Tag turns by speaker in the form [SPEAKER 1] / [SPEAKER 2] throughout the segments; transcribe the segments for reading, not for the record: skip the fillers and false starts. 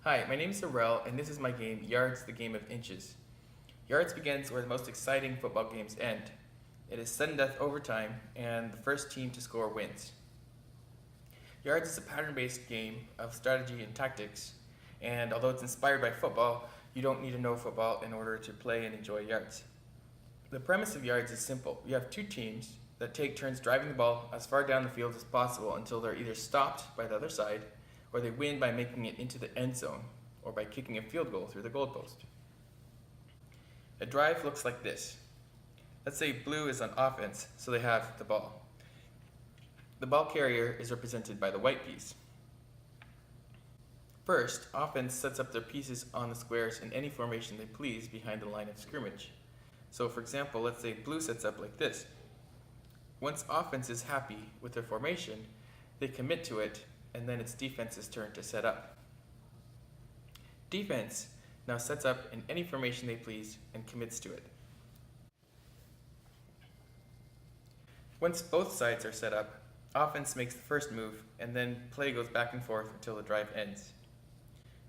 [SPEAKER 1] Hi, my name is Sorrel, and this is my game, Yards, the Game of Inches. Yards begins where the most exciting football games end. It is sudden death overtime, and the first team to score wins. Yards is a pattern-based game of strategy and tactics, and although it's inspired by football, you don't need to know football in order to play and enjoy Yards. The premise of Yards is simple. You have two teams that take turns driving the ball as far down the field as possible until they're either stopped by the other side or they win by making it into the end zone or by kicking a field goal through the goalpost. A drive looks like this. Let's say blue is on offense, so they have the ball. The ball carrier is represented by the white piece. First, offense sets up their pieces on the squares in any formation they please behind the line of scrimmage. So for example, let's say blue sets up like this. Once offense is happy with their formation, they commit to it, and then it's defense's turn to set up. Defense now sets up in any formation they please and commits to it. Once both sides are set up, offense makes the first move, and then play goes back and forth until the drive ends.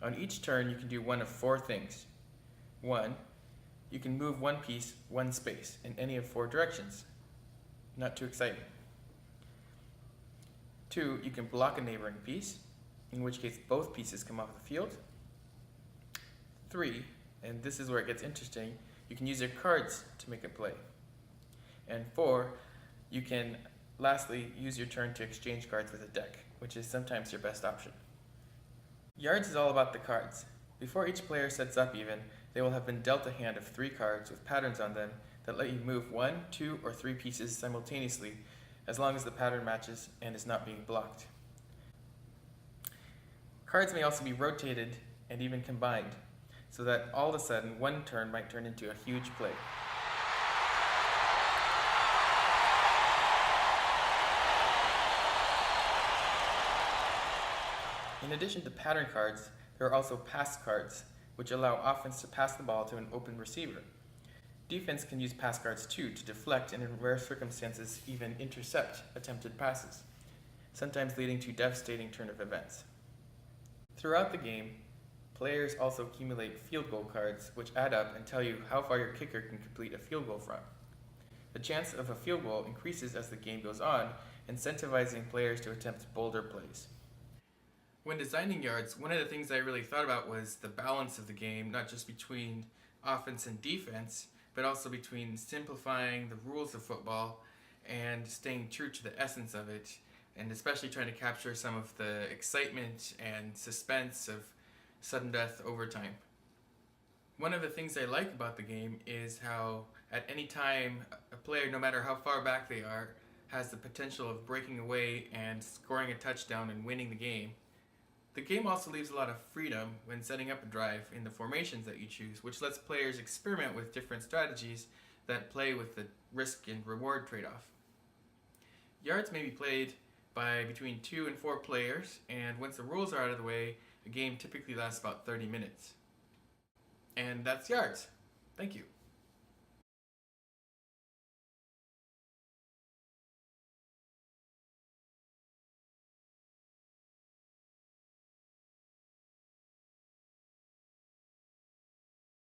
[SPEAKER 1] On each turn, you can do one of four things. 1. You can move one piece, one space, in any of four directions. Not too exciting. 2. You can block a neighboring piece, in which case both pieces come off the field. 3. And this is where it gets interesting, you can use your cards to make a play. And 4. You can lastly use your turn to exchange cards with a deck, which is sometimes your best option. Yards is all about the cards. Before each player sets up even, they will have been dealt a hand of 3 cards with patterns on them that let you move 1, 2, or 3 pieces simultaneously as long as the pattern matches and is not being blocked. Cards may also be rotated and even combined, so that all of a sudden one turn might turn into a huge play. In addition to pattern cards, there are also pass cards, which allow offense to pass the ball to an open receiver. Defense can use pass cards too to deflect and in rare circumstances even intercept attempted passes, sometimes leading to devastating turn of events. Throughout the game, players also accumulate field goal cards which add up and tell you how far your kicker can complete a field goal from. The chance of a field goal increases as the game goes on, incentivizing players to attempt bolder plays. When designing Yards, one of the things I really thought about was the balance of the game, not just between offense and defense, but also between simplifying the rules of football and staying true to the essence of it, and especially trying to capture some of the excitement and suspense of sudden death overtime. One of the things I like about the game is how at any time a player, no matter how far back they are, has the potential of breaking away and scoring a touchdown and winning the game. The game also leaves a lot of freedom when setting up a drive in the formations that you choose, which lets players experiment with different strategies that play with the risk and reward trade-off. Yards may be played by between 2 and 4 players, and once the rules are out of the way, a game typically lasts about 30 minutes. And that's Yards. Thank you.